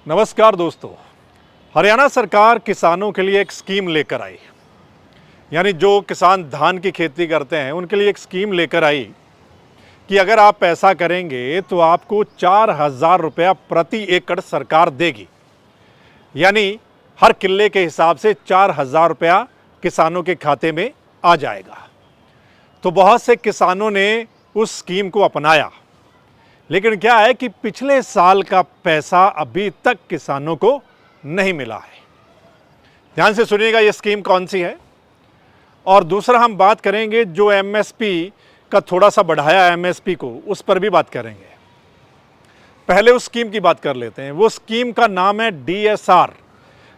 नमस्कार दोस्तों। हरियाणा सरकार किसानों के लिए एक स्कीम लेकर आई, यानी जो किसान धान की खेती करते हैं उनके लिए एक स्कीम लेकर आई कि अगर आप पैसा करेंगे तो आपको 4,000 रुपया प्रति एकड़ सरकार देगी। यानी हर किल्ले के हिसाब से 4,000 रुपया किसानों के खाते में आ जाएगा। तो बहुत से किसानों ने उस स्कीम को अपनाया, लेकिन क्या है कि पिछले साल का पैसा अभी तक किसानों को नहीं मिला है। ध्यान से सुनिएगा ये स्कीम कौन सी है। और दूसरा हम बात करेंगे जो एमएसपी का थोड़ा सा बढ़ाया एमएसपी को, उस पर भी बात करेंगे। पहले उस स्कीम की बात कर लेते हैं। वो स्कीम का नाम है डीएसआर,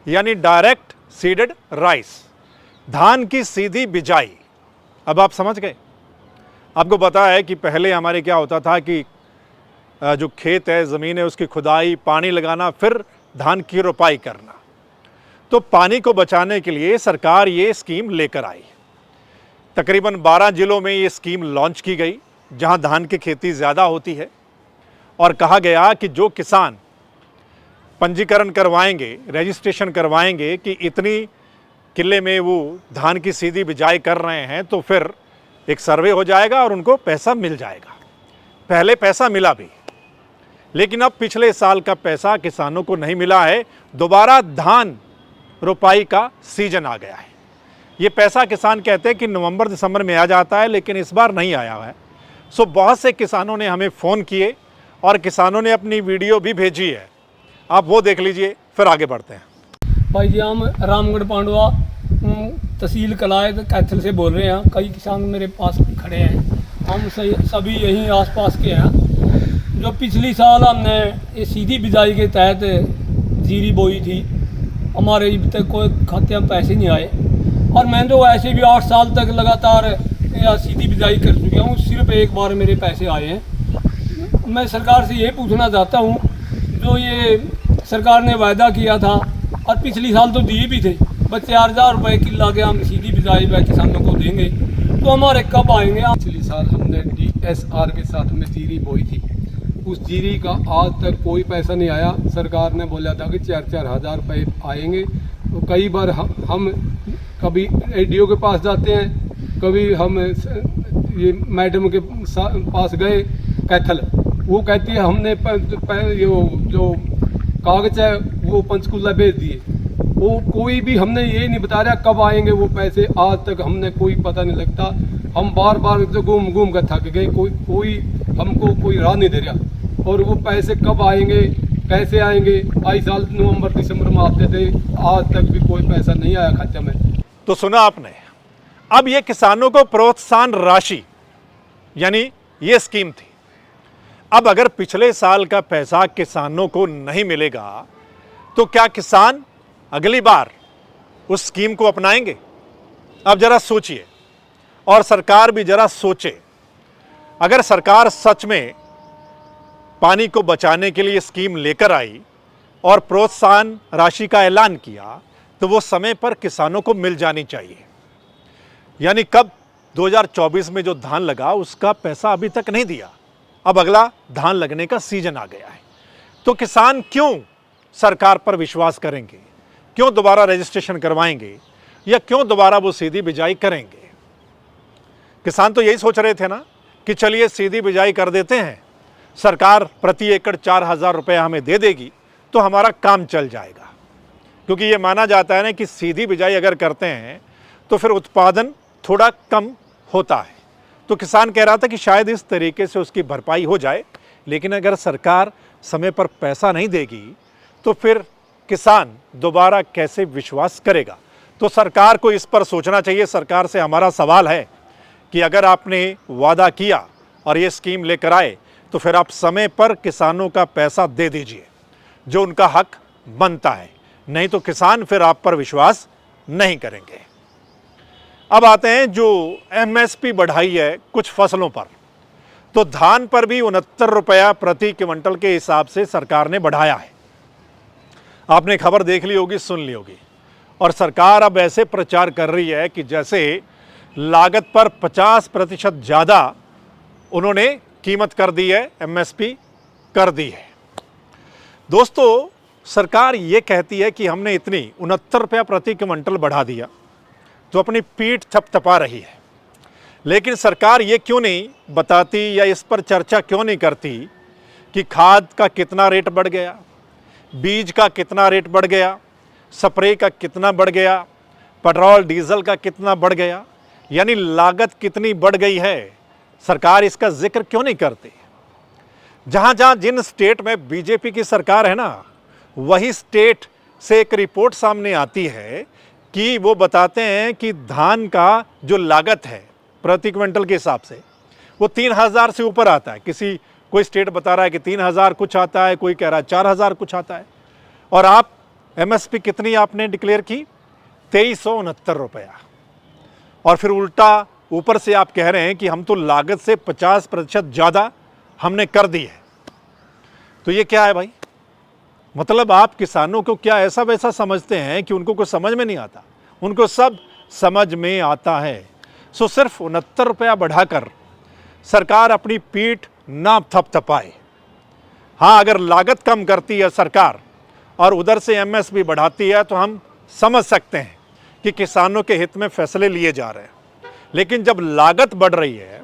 यानी डायरेक्ट सीडेड राइस, धान की सीधी बिजाई। अब आप समझ गए। आपको पता है कि पहले हमारे क्या होता था कि जो खेत है, ज़मीन है, उसकी खुदाई, पानी लगाना, फिर धान की रोपाई करना। तो पानी को बचाने के लिए सरकार ये स्कीम लेकर आई। तकरीबन 12 जिलों में ये स्कीम लॉन्च की गई जहां धान की खेती ज़्यादा होती है। और कहा गया कि जो किसान पंजीकरण करवाएंगे, रजिस्ट्रेशन करवाएंगे कि इतनी किले में वो धान की सीधी बिजाई कर रहे हैं, तो फिर एक सर्वे हो जाएगा और उनको पैसा मिल जाएगा। पहले पैसा मिला भी, लेकिन अब पिछले साल का पैसा किसानों को नहीं मिला है। दोबारा धान रोपाई का सीजन आ गया है। ये पैसा किसान कहते हैं कि नवंबर दिसंबर में आ जाता है, लेकिन इस बार नहीं आया है। सो बहुत से किसानों ने हमें फ़ोन किए और किसानों ने अपनी वीडियो भी भेजी है। आप वो देख लीजिए, फिर आगे बढ़ते हैं। भाई जी, हम रामगढ़ पांडवा तहसील कलायत कैथल से बोल रहे हैं। कई किसान मेरे पास खड़े हैं। हम सभी यहीं आसपास के हैं। जो पिछली साल हमने ये सीधी बिजाई के तहत जीरी बोई थी, हमारे अभी तक कोई खाते में पैसे नहीं आए। और मैं तो ऐसे भी 8 साल तक लगातार सीधी बिजाई कर चुका हूँ, सिर्फ एक बार मेरे पैसे आए हैं। मैं सरकार से ये पूछना चाहता हूँ, जो ये सरकार ने वायदा किया था और पिछली साल तो दिए भी थे, 4,000 रुपये किला के हम सीधी बिजाई पर किसानों को देंगे, तो हमारे कब आएंगे? पिछली साल हमने डीएसआर के साथ में जीरी बोई थी। उस जीरी का आज तक कोई पैसा नहीं आया। सरकार ने बोला था कि 4-4 हज़ार रुपये आएंगे। तो कई बार हम कभी एडीओ के पास जाते हैं, कभी हम ये मैडम के पास गए कैथल, वो कहती है हमने जो कागज है वो पंचकूला भेज दिए। वो कोई भी हमने ये नहीं बता रहा कब आएंगे वो पैसे। आज तक हमने कोई पता नहीं लगता। हम बार बार जो घूम घूम कर थक गए, कोई हमको कोई राह नहीं दे रहा। और वो पैसे कब आएंगे, कैसे आएंगे? आई साल नवंबर दिसंबर में आते थे, आज तक भी कोई पैसा नहीं आया खाते में। तो सुना आपने। अब ये किसानों को प्रोत्साहन राशि, यानी ये स्कीम थी। अब अगर पिछले साल का पैसा किसानों को नहीं मिलेगा तो क्या किसान अगली बार उस स्कीम को अपनाएंगे? अब जरा सोचिए, और सरकार भी जरा सोचे। अगर सरकार सच में पानी को बचाने के लिए स्कीम लेकर आई और प्रोत्साहन राशि का ऐलान किया, तो वो समय पर किसानों को मिल जानी चाहिए। यानी कब 2024 में जो धान लगा उसका पैसा अभी तक नहीं दिया। अब अगला धान लगने का सीजन आ गया है, तो किसान क्यों सरकार पर विश्वास करेंगे? क्यों दोबारा रजिस्ट्रेशन करवाएंगे, या क्यों दोबारा वो सीधी बिजाई करेंगे? किसान तो यही सोच रहे थे ना कि चलिए सीधी बिजाई कर देते हैं, सरकार प्रति एकड़ 4,000 रुपये हमें दे देगी तो हमारा काम चल जाएगा। क्योंकि ये माना जाता है ना कि सीधी बिजाई अगर करते हैं तो फिर उत्पादन थोड़ा कम होता है। तो किसान कह रहा था कि शायद इस तरीके से उसकी भरपाई हो जाए। लेकिन अगर सरकार समय पर पैसा नहीं देगी तो फिर किसान दोबारा कैसे विश्वास करेगा? तो सरकार को इस पर सोचना चाहिए। सरकार से हमारा सवाल है कि अगर आपने वादा किया और ये स्कीम लेकर आए, तो फिर आप समय पर किसानों का पैसा दे दीजिए, जो उनका हक बनता है। नहीं तो किसान फिर आप पर विश्वास नहीं करेंगे। अब आते हैं जो एमएसपी बढ़ाई है कुछ फसलों पर। तो धान पर भी 69 रुपया प्रति क्विंटल के हिसाब से सरकार ने बढ़ाया है। आपने खबर देख ली होगी, सुन ली होगी। और सरकार अब ऐसे प्रचार कर रही है कि जैसे लागत पर 50% ज़्यादा उन्होंने कीमत कर दी है, एमएसपी कर दी है। दोस्तों, सरकार ये कहती है कि हमने इतनी 69 रुपया प्रति क्विंटल बढ़ा दिया, तो अपनी पीठ थपथपा रही है। लेकिन सरकार ये क्यों नहीं बताती या इस पर चर्चा क्यों नहीं करती कि खाद का कितना रेट बढ़ गया, बीज का कितना रेट बढ़ गया, स्प्रे का कितना बढ़ गया, पेट्रोल डीजल का कितना बढ़ गया, यानी लागत कितनी बढ़ गई है। सरकार इसका जिक्र क्यों नहीं करती? जहाँ जहाँ जिन स्टेट में बीजेपी की सरकार है ना, वही स्टेट से एक रिपोर्ट सामने आती है कि वो बताते हैं कि धान का जो लागत है प्रति क्विंटल के हिसाब से वो 3,000 से ऊपर आता है। कोई स्टेट बता रहा है कि 3,000 कुछ आता है, कोई कह रहा है 4,000 कुछ आता है। और आप एमएसपी कितनी आपने डिक्लेयर की? 2369 रुपया। और फिर उल्टा ऊपर से आप कह रहे हैं कि हम तो लागत से 50% ज़्यादा हमने कर दी है। तो ये क्या है भाई? मतलब आप किसानों को क्या ऐसा वैसा समझते हैं कि उनको कुछ समझ में नहीं आता? उनको सब समझ में आता है। सो सिर्फ 69 रुपया बढ़ाकर सरकार अपनी पीठ ना थपथपाए। हाँ, अगर लागत कम करती है सरकार और उधर से एमएसपी बढ़ाती है तो हम समझ सकते हैं कि किसानों के हित में फैसले लिए जा रहे हैं। लेकिन जब लागत बढ़ रही है,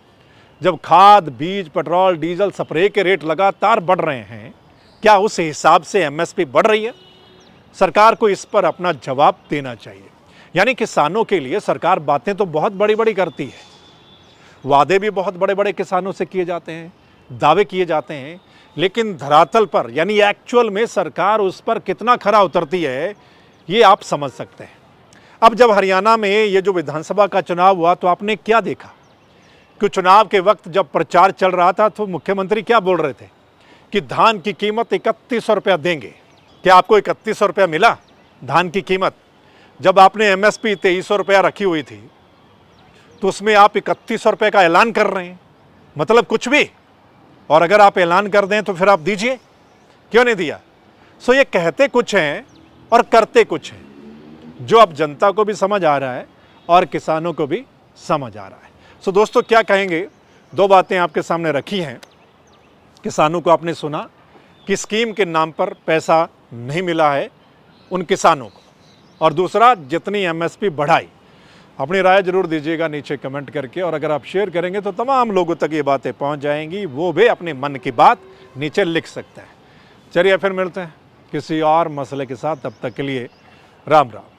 जब खाद, बीज, पेट्रोल, डीजल, स्प्रे के रेट लगातार बढ़ रहे हैं, क्या उस हिसाब से एमएसपी बढ़ रही है? सरकार को इस पर अपना जवाब देना चाहिए। यानी किसानों के लिए सरकार बातें तो बहुत बड़ी बड़ी करती है, वादे भी बहुत बड़े बड़े किसानों से किए जाते हैं, दावे किए जाते हैं, लेकिन धरातल पर यानी एक्चुअल में सरकार उस पर कितना खरा उतरती है, ये आप समझ सकते हैं। अब जब हरियाणा में ये जो विधानसभा का चुनाव हुआ तो आपने क्या देखा कि चुनाव के वक्त जब प्रचार चल रहा था तो मुख्यमंत्री क्या बोल रहे थे कि धान की कीमत 3100 रुपया देंगे। क्या आपको 3100 रुपया मिला धान की कीमत? जब आपने एमएसपी 2300 रुपया रखी हुई थी तो उसमें आप 3100 रुपये का ऐलान कर रहे हैं, मतलब कुछ भी। और अगर आप ऐलान कर दें तो फिर आप दीजिए, क्यों नहीं दिया? सो ये कहते कुछ हैं और करते कुछ हैं, जो अब जनता को भी समझ आ रहा है और किसानों को भी समझ आ रहा है। सो दोस्तों, क्या कहेंगे? दो बातें आपके सामने रखी हैं। किसानों को आपने सुना कि स्कीम के नाम पर पैसा नहीं मिला है उन किसानों को, और दूसरा, जितनी एमएसपी बढ़ाई। अपनी राय जरूर दीजिएगा नीचे कमेंट करके, और अगर आप शेयर करेंगे तो तमाम लोगों तक ये बातें पहुंच जाएंगी, वो भी अपने मन की बात नीचे लिख सकते हैं। चलिए फिर मिलते हैं किसी और मसले के साथ, तब तक के लिए राम राम।